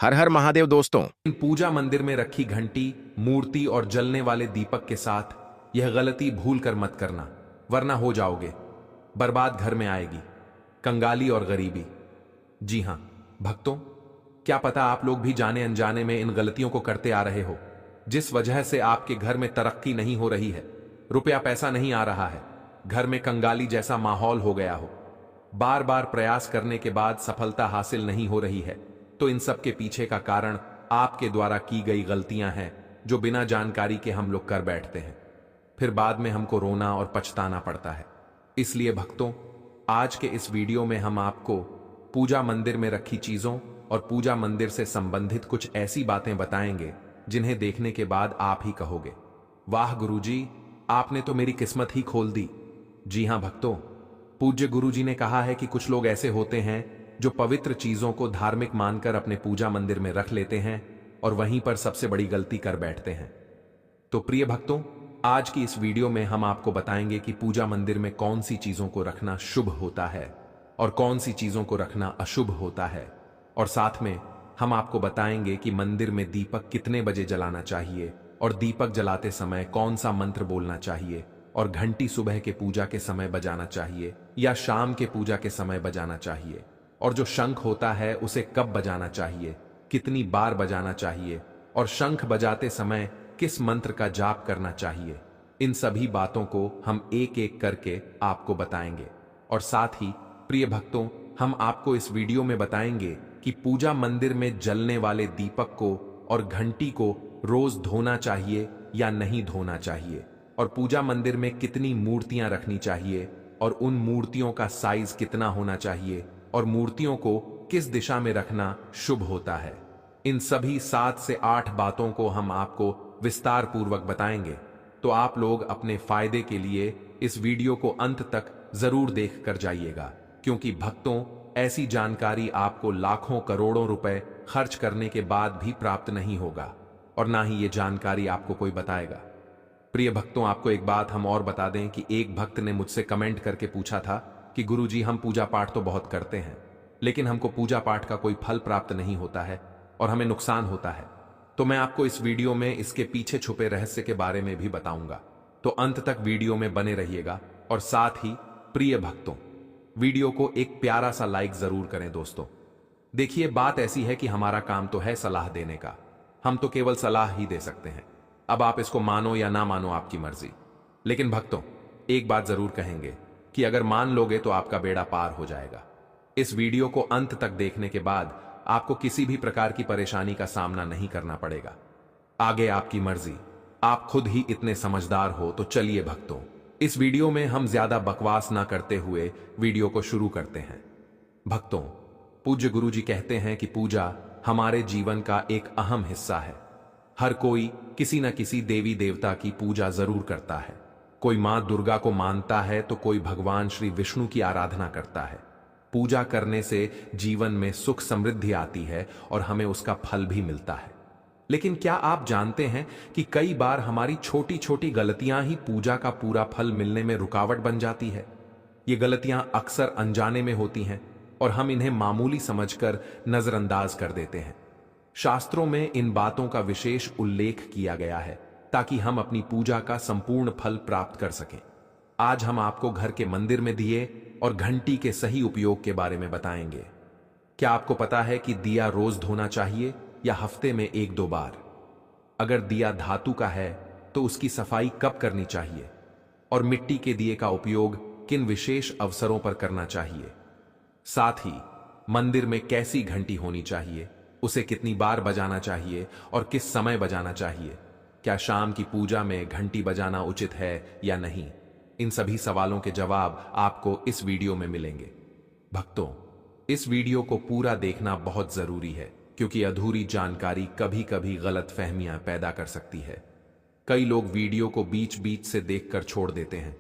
हर हर महादेव दोस्तों। इन पूजा मंदिर में रखी घंटी, मूर्ति और जलने वाले दीपक के साथ यह गलती भूल कर मत करना, वरना हो जाओगे बर्बाद। घर में आएगी कंगाली और गरीबी। जी हां भक्तों, क्या पता आप लोग भी जाने अनजाने में इन गलतियों को करते आ रहे हो, जिस वजह से आपके घर में तरक्की नहीं हो रही है, रुपया पैसा नहीं आ रहा है, घर में कंगाली जैसा माहौल हो गया हो, बार बार प्रयास करने के बाद सफलता हासिल नहीं हो रही है। तो इन सब के पीछे का कारण आपके द्वारा की गई गलतियां हैं, जो बिना जानकारी के हम लोग कर बैठते हैं, फिर बाद में हमको रोना और पछताना पड़ता है। इसलिए भक्तों, आज के इस वीडियो में हम आपको पूजा मंदिर में रखी चीजों और पूजा मंदिर से संबंधित कुछ ऐसी बातें बताएंगे जिन्हें देखने के बाद आप ही कहोगे, वाह गुरुजी, आपने तो मेरी किस्मत ही खोल दी। जी हां भक्तों, पूज्य गुरुजी ने कहा है कि कुछ लोग ऐसे होते हैं जो पवित्र चीजों को धार्मिक मानकर अपने पूजा मंदिर में रख लेते हैं और वहीं पर सबसे बड़ी गलती कर बैठते हैं। तो प्रिय भक्तों, आज की इस वीडियो में हम आपको बताएंगे कि पूजा मंदिर में कौन सी चीजों को रखना शुभ होता है और कौन सी चीजों को रखना अशुभ होता है, और साथ में हम आपको बताएंगे कि मंदिर में दीपक कितने बजे जलाना चाहिए और दीपक जलाते समय कौन सा मंत्र बोलना चाहिए, और घंटी सुबह के पूजा के समय बजाना चाहिए या शाम के पूजा के समय बजाना चाहिए, और जो शंख होता है उसे कब बजाना चाहिए, कितनी बार बजाना चाहिए, और शंख बजाते समय किस मंत्र का जाप करना चाहिए। इन सभी बातों को हम एक एक करके आपको बताएंगे। और साथ ही प्रिय भक्तों, हम आपको इस वीडियो में बताएंगे कि पूजा मंदिर में जलने वाले दीपक को और घंटी को रोज धोना चाहिए या नहीं धोना चाहिए, और पूजा मंदिर में कितनी मूर्तियां रखनी चाहिए और उन मूर्तियों का साइज कितना होना चाहिए, और मूर्तियों को किस दिशा में रखना शुभ होता है। इन सभी 7 से 8 बातों को हम आपको विस्तार पूर्वक बताएंगे। तो आप लोग अपने फायदे के लिए इस वीडियो को अंत तक जरूर देख कर जाइएगा, क्योंकि भक्तों, ऐसी जानकारी आपको लाखों करोड़ों रुपए खर्च करने के बाद भी प्राप्त नहीं होगा, और ना ही ये जानकारी आपको कोई बताएगा। प्रिय भक्तों, आपको एक बात हम और बता दें कि एक भक्त ने मुझसे कमेंट करके पूछा था कि गुरुजी, हम पूजा पाठ तो बहुत करते हैं, लेकिन हमको पूजा पाठ का कोई फल प्राप्त नहीं होता है और हमें नुकसान होता है। तो मैं आपको इस वीडियो में इसके पीछे छुपे रहस्य के बारे में भी बताऊंगा। तो अंत तक वीडियो में बने रहिएगा। और साथ ही प्रिय भक्तों, वीडियो को एक प्यारा सा लाइक जरूर करें दोस्तों। देखिए, बात ऐसी है कि हमारा काम तो है सलाह देने का, हम तो केवल सलाह ही दे सकते हैं। अब आप इसको मानो या ना मानो, आपकी मर्जी। लेकिन भक्तों, एक बात जरूर कहेंगे कि अगर मान लोगे तो आपका बेड़ा पार हो जाएगा। इस वीडियो को अंत तक देखने के बाद आपको किसी भी प्रकार की परेशानी का सामना नहीं करना पड़ेगा। आगे आपकी मर्जी, आप खुद ही इतने समझदार हो। तो चलिए भक्तों, इस वीडियो में हम ज्यादा बकवास ना करते हुए वीडियो को शुरू करते हैं। भक्तों, पूज्य गुरुजी कहते हैं कि पूजा हमारे जीवन का एक अहम हिस्सा है। हर कोई किसी न किसी देवी देवता की पूजा जरूर करता है। कोई मां दुर्गा को मानता है तो कोई भगवान श्री विष्णु की आराधना करता है। पूजा करने से जीवन में सुख समृद्धि आती है और हमें उसका फल भी मिलता है। लेकिन क्या आप जानते हैं कि कई बार हमारी छोटी छोटी गलतियां ही पूजा का पूरा फल मिलने में रुकावट बन जाती है। ये गलतियां अक्सर अनजाने में होती हैं और हम इन्हें मामूली समझकर नजरअंदाज कर देते हैं। शास्त्रों में इन बातों का विशेष उल्लेख किया गया है ताकि हम अपनी पूजा का संपूर्ण फल प्राप्त कर सकें। आज हम आपको घर के मंदिर में दिए और घंटी के सही उपयोग के बारे में बताएंगे। क्या आपको पता है कि दिया रोज धोना चाहिए या हफ्ते में 1-2 बार? अगर दिया धातु का है तो उसकी सफाई कब करनी चाहिए, और मिट्टी के दिए का उपयोग किन विशेष अवसरों पर करना चाहिए? साथ ही मंदिर में कैसी घंटी होनी चाहिए, उसे कितनी बार बजाना चाहिए और किस समय बजाना चाहिए? क्या शाम की पूजा में घंटी बजाना उचित है या नहीं? इन सभी सवालों के जवाब आपको इस वीडियो में मिलेंगे। भक्तों, इस वीडियो को पूरा देखना बहुत जरूरी है, क्योंकि अधूरी जानकारी कभी कभी गलतफहमियां पैदा कर सकती है। कई लोग वीडियो को बीच बीच से देखकर छोड़ देते हैं,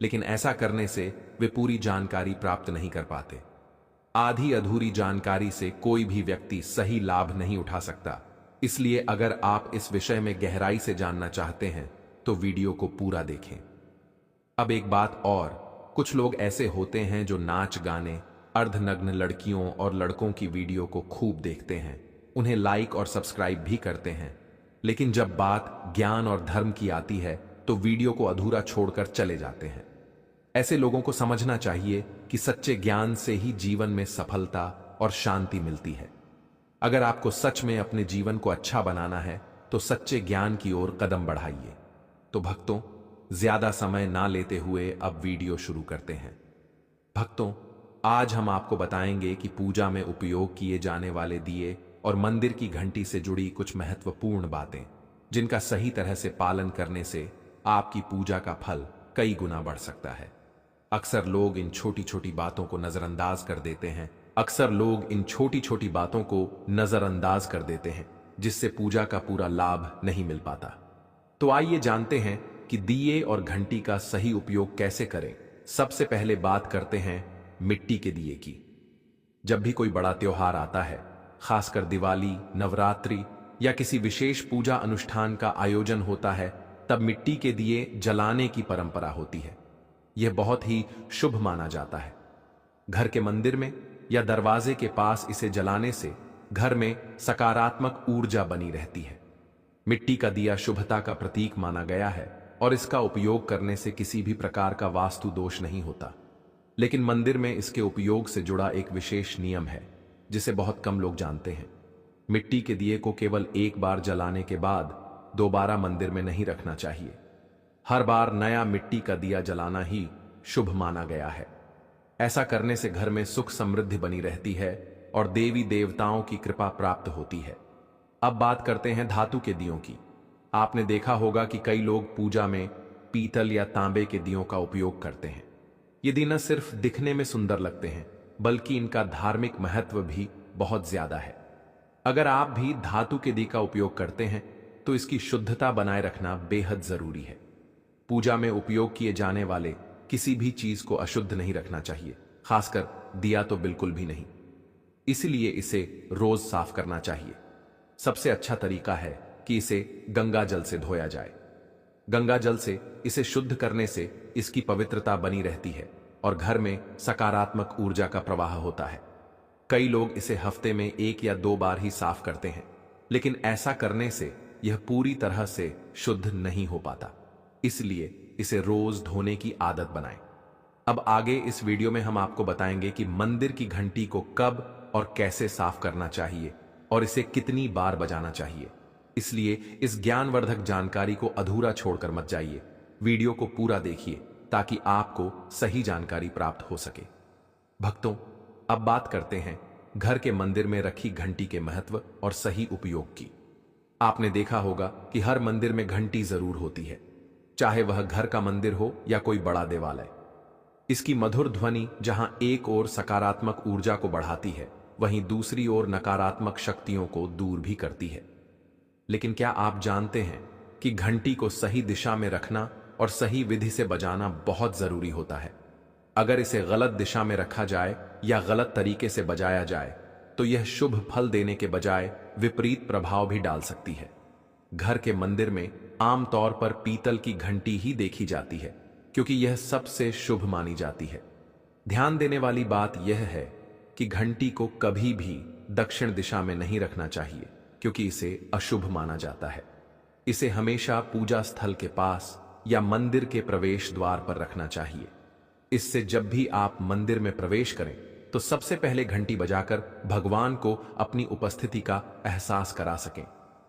लेकिन ऐसा करने से वे पूरी जानकारी प्राप्त नहीं कर पाते। आधी अधूरी जानकारी से कोई भी व्यक्ति सही लाभ नहीं उठा सकता। इसलिए अगर आप इस विषय में गहराई से जानना चाहते हैं तो वीडियो को पूरा देखें। अब एक बात और, कुछ लोग ऐसे होते हैं जो नाच गाने, अर्धनग्न लड़कियों और लड़कों की वीडियो को खूब देखते हैं उन्हें लाइक और सब्सक्राइब भी करते हैं, लेकिन जब बात ज्ञान और धर्म की आती है तो वीडियो को अधूरा छोड़कर चले जाते हैं। ऐसे लोगों को समझना चाहिए कि सच्चे ज्ञान से ही जीवन में सफलता और शांति मिलती है। अगर आपको सच में अपने जीवन को अच्छा बनाना है तो सच्चे ज्ञान की ओर कदम बढ़ाइए। तो भक्तों, ज्यादा समय ना लेते हुए अब वीडियो शुरू करते हैं। भक्तों, आज हम आपको बताएंगे कि पूजा में उपयोग किए जाने वाले दिए और मंदिर की घंटी से जुड़ी कुछ महत्वपूर्ण बातें, जिनका सही तरह से पालन करने से आपकी पूजा का फल कई गुना बढ़ सकता है। अक्सर लोग इन छोटी छोटी बातों को नजरअंदाज कर देते हैं, जिससे पूजा का पूरा लाभ नहीं मिल पाता। तो आइए जानते हैं कि दिए और घंटी का सही उपयोग कैसे करें। सबसे पहले बात करते हैं मिट्टी के दिए की। जब भी कोई बड़ा त्योहार आता है, खासकर दिवाली, नवरात्रि या किसी विशेष पूजा अनुष्ठान का आयोजन होता है, तब मिट्टी के दिए जलाने की परंपरा होती है। यह बहुत ही शुभ माना जाता है। घर के मंदिर में या दरवाजे के पास इसे जलाने से घर में सकारात्मक ऊर्जा बनी रहती है। मिट्टी का दिया शुभता का प्रतीक माना गया है और इसका उपयोग करने से किसी भी प्रकार का वास्तु दोष नहीं होता। लेकिन मंदिर में इसके उपयोग से जुड़ा एक विशेष नियम है, जिसे बहुत कम लोग जानते हैं। मिट्टी के दिए को केवल एक बार जलाने के बाद दोबारा मंदिर में नहीं रखना चाहिए। हर बार नया मिट्टी का दिया जलाना ही शुभ माना गया है। ऐसा करने से घर में सुख समृद्धि बनी रहती है और देवी देवताओं की कृपा प्राप्त होती है। अब बात करते हैं धातु के दियों की। आपने देखा होगा कि कई लोग पूजा में पीतल या तांबे के दियों का उपयोग करते हैं। ये दिए न सिर्फ दिखने में सुंदर लगते हैं, बल्कि इनका धार्मिक महत्व भी बहुत ज्यादा है। अगर आप भी धातु के दिए का उपयोग करते हैं तो इसकी शुद्धता बनाए रखना बेहद जरूरी है। पूजा में उपयोग किए जाने वाले किसी भी चीज को अशुद्ध नहीं रखना चाहिए, खासकर दिया तो बिल्कुल भी नहीं। इसलिए इसे रोज साफ करना चाहिए। सबसे अच्छा तरीका है कि इसे गंगा जल से धोया जाए। गंगा जल से इसे शुद्ध करने से इसकी पवित्रता बनी रहती है और घर में सकारात्मक ऊर्जा का प्रवाह होता है। कई लोग इसे हफ्ते में 1 या 2 बार ही साफ करते हैं, लेकिन ऐसा करने से यह पूरी तरह से शुद्ध नहीं हो पाता। इसलिए इसे रोज धोने की आदत बनाएं। अब आगे इस वीडियो में हम आपको बताएंगे कि मंदिर की घंटी को कब और कैसे साफ करना चाहिए और इसे कितनी बार बजाना चाहिए। इसलिए इस ज्ञानवर्धक जानकारी को अधूरा छोड़कर मत जाइए। वीडियो को पूरा देखिए ताकि आपको सही जानकारी प्राप्त हो सके। भक्तों, अब बात करते हैं घर के मंदिर में रखी घंटी के महत्व और सही उपयोग की। आपने देखा होगा कि हर मंदिर में घंटी जरूर होती है, चाहे वह घर का मंदिर हो या कोई बड़ा देवालय। इसकी मधुर ध्वनि जहां एक ओर सकारात्मक ऊर्जा को बढ़ाती है, वहीं दूसरी ओर नकारात्मक शक्तियों को दूर भी करती है। लेकिन क्या आप जानते हैं कि घंटी को सही दिशा में रखना और सही विधि से बजाना बहुत जरूरी होता है। अगर इसे गलत दिशा में रखा जाए या गलत तरीके से बजाया जाए तो यह शुभ फल देने के बजाय विपरीत प्रभाव भी डाल सकती है। घर के मंदिर में आमतौर पर पीतल की घंटी ही देखी जाती है, क्योंकि यह सबसे शुभ मानी जाती है। ध्यान देने वाली बात यह है कि घंटी को कभी भी दक्षिण दिशा में नहीं रखना चाहिए, क्योंकि इसे अशुभ माना जाता है। इसे हमेशा पूजा स्थल के पास या मंदिर के प्रवेश द्वार पर रखना चाहिए। इससे जब भी आप मंदिर में प्रवेश करें तो सबसे पहले घंटी बजाकर भगवान को अपनी उपस्थिति का एहसास करा सकें।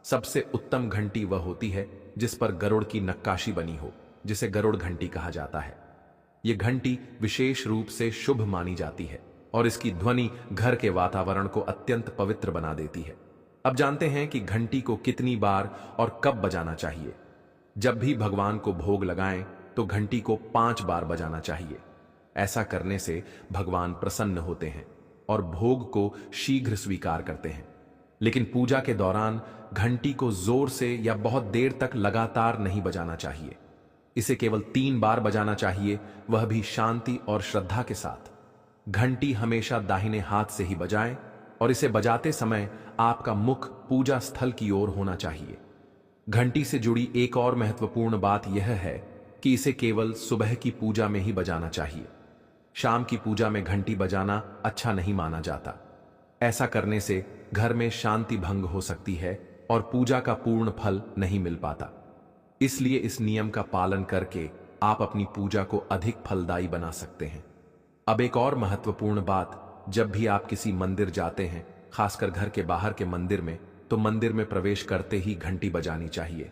सबसे उत्तम घंटी वह होती है जिस पर गरुड़ की नक्काशी बनी हो, जिसे गरुड़ घंटी कहा जाता है। यह घंटी विशेष रूप से शुभ मानी जाती है और इसकी ध्वनि घर के वातावरण को अत्यंत पवित्र बना देती है। अब जानते हैं कि घंटी को कितनी बार और कब बजाना चाहिए। जब भी भगवान को भोग लगाएं तो घंटी को 5 बार बजाना चाहिए। ऐसा करने से भगवान प्रसन्न होते हैं और भोग को शीघ्र स्वीकार करते हैं। लेकिन पूजा के दौरान घंटी को जोर से या बहुत देर तक लगातार नहीं बजाना चाहिए। इसे केवल 3 बार बजाना चाहिए, वह भी शांति और श्रद्धा के साथ। घंटी हमेशा दाहिने हाथ से ही बजाएं और इसे बजाते समय आपका मुख पूजा स्थल की ओर होना चाहिए। घंटी से जुड़ी एक और महत्वपूर्ण बात यह है कि इसे केवल सुबह की पूजा में ही बजाना चाहिए। शाम की पूजा में घंटी बजाना अच्छा नहीं माना जाता। ऐसा करने से घर में शांति भंग हो सकती है और पूजा का पूर्ण फल नहीं मिल पाता। इसलिए इस नियम का पालन करके आप अपनी पूजा को अधिक फलदायी बना सकते हैं। अब एक और महत्वपूर्ण बात, जब भी आप किसी मंदिर जाते हैं, खासकर घर के बाहर के मंदिर में, तो मंदिर में प्रवेश करते ही घंटी बजानी चाहिए।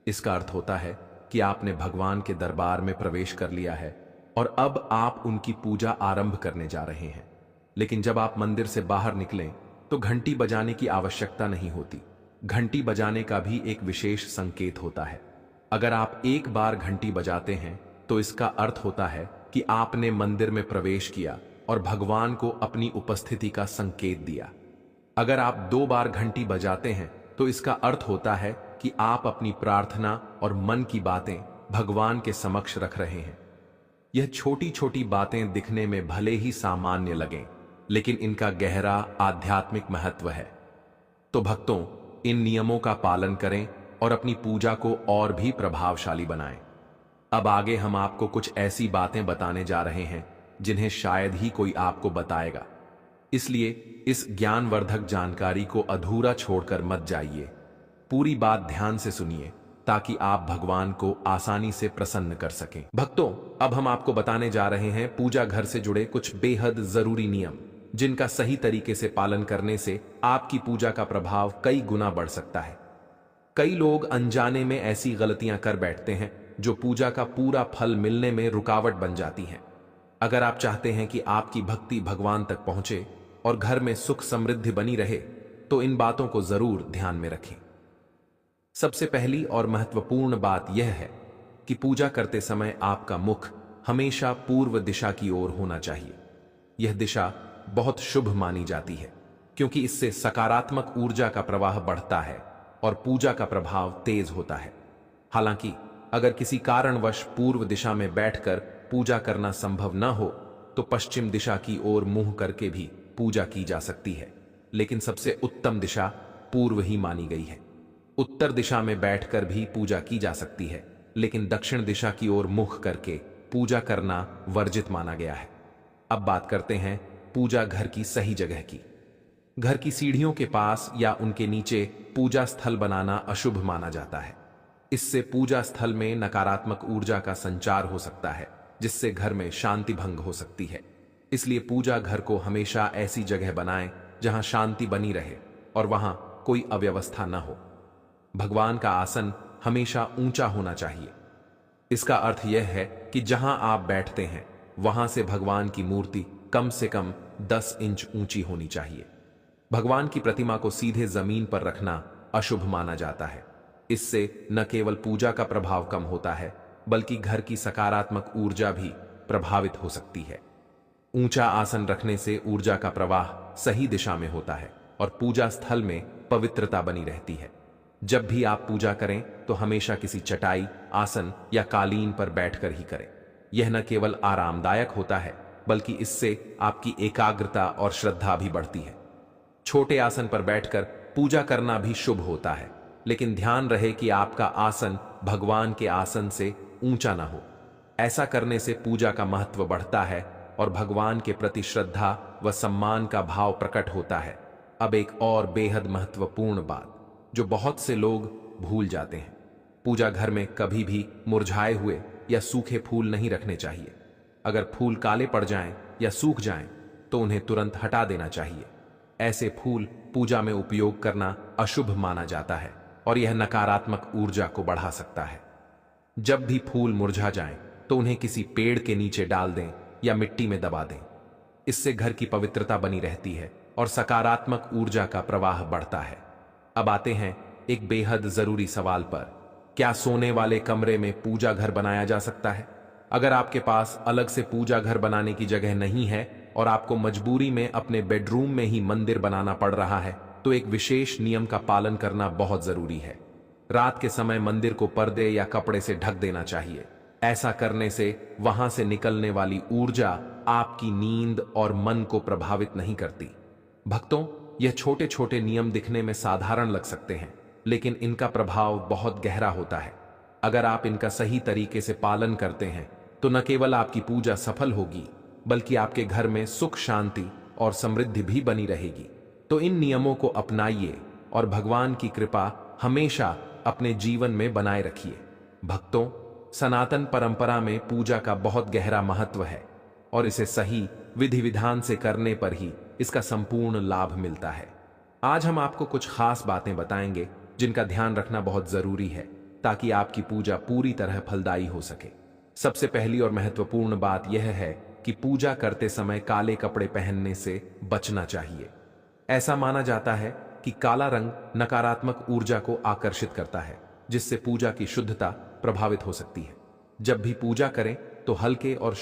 इसका अर्थ होता है कि आपने भगवान के दरबार में प्रवेश कर लिया है और अब आप उनकी पूजा आरंभ करने जा रहे हैं। लेकिन जब आप मंदिर से बाहर निकलें तो घंटी बजाने की आवश्यकता नहीं होती। घंटी बजाने का भी एक विशेष संकेत होता है। अगर आप एक बार घंटी बजाते हैं तो इसका अर्थ होता है कि आपने मंदिर में प्रवेश किया और भगवान को अपनी उपस्थिति का संकेत दिया। अगर आप 2 बार घंटी बजाते हैं तो इसका अर्थ होता है कि आप अपनी प्रार्थना और मन की बातें भगवान के समक्ष रख रहे हैं। यह छोटी छोटी बातें दिखने में भले ही सामान्य लगें, लेकिन इनका गहरा आध्यात्मिक महत्व है। तो भक्तों, इन नियमों का पालन करें और अपनी पूजा को और भी प्रभावशाली बनाएं। अब आगे हम आपको कुछ ऐसी बातें बताने जा रहे हैं जिन्हें शायद ही कोई आपको बताएगा। इसलिए इस ज्ञानवर्धक जानकारी को अधूरा छोड़कर मत जाइए। पूरी बात ध्यान से सुनिए ताकि आप भगवान को आसानी से प्रसन्न कर सकें। भक्तों, अब हम आपको बताने जा रहे हैं पूजा घर से जुड़े कुछ बेहद जरूरी नियम, जिनका सही तरीके से पालन करने से आपकी पूजा का प्रभाव कई गुना बढ़ सकता है। कई लोग अनजाने में ऐसी गलतियां कर बैठते हैं जो पूजा का पूरा फल मिलने में रुकावट बन जाती हैं। अगर आप चाहते हैं कि आपकी भक्ति भगवान तक पहुंचे और घर में सुख समृद्धि बनी रहे, तो इन बातों को जरूर ध्यान में रखें। सबसे पहली और महत्वपूर्ण बात यह है कि पूजा करते समय आपका मुख हमेशा पूर्व दिशा की ओर होना चाहिए। यह दिशा बहुत शुभ मानी जाती है क्योंकि इससे सकारात्मक ऊर्जा का प्रवाह बढ़ता है और पूजा का प्रभाव तेज होता है। हालांकि अगर किसी कारणवश पूर्व दिशा में बैठकर पूजा करना संभव न हो तो पश्चिम दिशा की ओर मुंह करके भी पूजा की जा सकती है, लेकिन सबसे उत्तम दिशा पूर्व ही मानी गई है। उत्तर दिशा में बैठकर भी पूजा की जा सकती है, लेकिन दक्षिण दिशा की ओर मुख करके पूजा करना वर्जित माना गया है। अब बात करते हैं पूजा घर की सही जगह की। घर की सीढ़ियों के पास या उनके नीचे पूजा स्थल बनाना अशुभ माना जाता है। इससे पूजा स्थल में नकारात्मक ऊर्जा का संचार हो सकता है, जिससे घर में शांति भंग हो सकती है। इसलिए पूजा घर को हमेशा ऐसी जगह बनाएं जहां शांति बनी रहे और वहां कोई अव्यवस्था न हो। भगवान का आसन हमेशा ऊंचा होना चाहिए। इसका अर्थ यह है कि जहां आप बैठते हैं वहां से भगवान की मूर्ति कम से कम 10 इंच ऊंची होनी चाहिए। भगवान की प्रतिमा को सीधे जमीन पर रखना अशुभ माना जाता है। इससे न केवल पूजा का प्रभाव कम होता है, बल्कि घर की सकारात्मक ऊर्जा भी प्रभावित हो सकती है। ऊंचा आसन रखने से ऊर्जा का प्रवाह सही दिशा में होता है और पूजा स्थल में पवित्रता बनी रहती है। जब भी आप पूजा करें तो हमेशा किसी चटाई, आसन या कालीन पर बैठकर ही करें। यह न केवल आरामदायक होता है, बल्कि इससे आपकी एकाग्रता और श्रद्धा भी बढ़ती है। छोटे आसन पर बैठकर पूजा करना भी शुभ होता है, लेकिन ध्यान रहे कि आपका आसन भगवान के आसन से ऊंचा ना हो। ऐसा करने से पूजा का महत्व बढ़ता है और भगवान के प्रति श्रद्धा व सम्मान का भाव प्रकट होता है। अब एक और बेहद महत्वपूर्ण बात जो बहुत से लोग भूल जाते हैं, पूजा घर में कभी भी मुरझाए हुए या सूखे फूल नहीं रखने चाहिए। अगर फूल काले पड़ जाएं या सूख जाएं तो उन्हें तुरंत हटा देना चाहिए। ऐसे फूल पूजा में उपयोग करना अशुभ माना जाता है और यह नकारात्मक ऊर्जा को बढ़ा सकता है। जब भी फूल मुरझा जाएं तो उन्हें किसी पेड़ के नीचे डाल दें या मिट्टी में दबा दें। इससे घर की पवित्रता बनी रहती है और सकारात्मक ऊर्जा का प्रवाह बढ़ता है। अब आते हैं एक बेहद जरूरी सवाल पर, क्या सोने वाले कमरे में पूजा घर बनाया जा सकता है? अगर आपके पास अलग से पूजा घर बनाने की जगह नहीं है और आपको मजबूरी में अपने बेडरूम में ही मंदिर बनाना पड़ रहा है, तो एक विशेष नियम का पालन करना बहुत जरूरी है। रात के समय मंदिर को पर्दे या कपड़े से ढक देना चाहिए। ऐसा करने से वहां से निकलने वाली ऊर्जा आपकी नींद और मन को प्रभावित नहीं करती। भक्तों, यह छोटे छोटे नियम दिखने में साधारण लग सकते हैं, लेकिन इनका प्रभाव बहुत गहरा होता है। अगर आप इनका सही तरीके से पालन करते हैं तो न केवल आपकी पूजा सफल होगी, बल्कि आपके घर में सुख, शांति और समृद्धि भी बनी रहेगी। तो इन नियमों को अपनाइए और भगवान की कृपा हमेशा अपने जीवन में बनाए रखिए। भक्तों, सनातन परंपरा में पूजा का बहुत गहरा महत्व है और इसे सही विधि विधान से करने पर ही इसका संपूर्ण लाभ मिलता है। आज हम आपको कुछ खास बातें बताएंगे जिनका ध्यान रखना बहुत जरूरी है ताकि आपकी पूजा पूरी तरह फलदायी हो सके। सबसे पहली और महत्वपूर्ण बात यह है कि पूजा करते समय काले कपड़े पहनने से बचना चाहिए। ऐसा माना जाता है कि काला रंग नकारात्मक ऊर्जा को आकर्षित करता है, जिससे पूजा की शुद्धता प्रभावित हो सकती है। जब भी पूजा करें तो हल्के और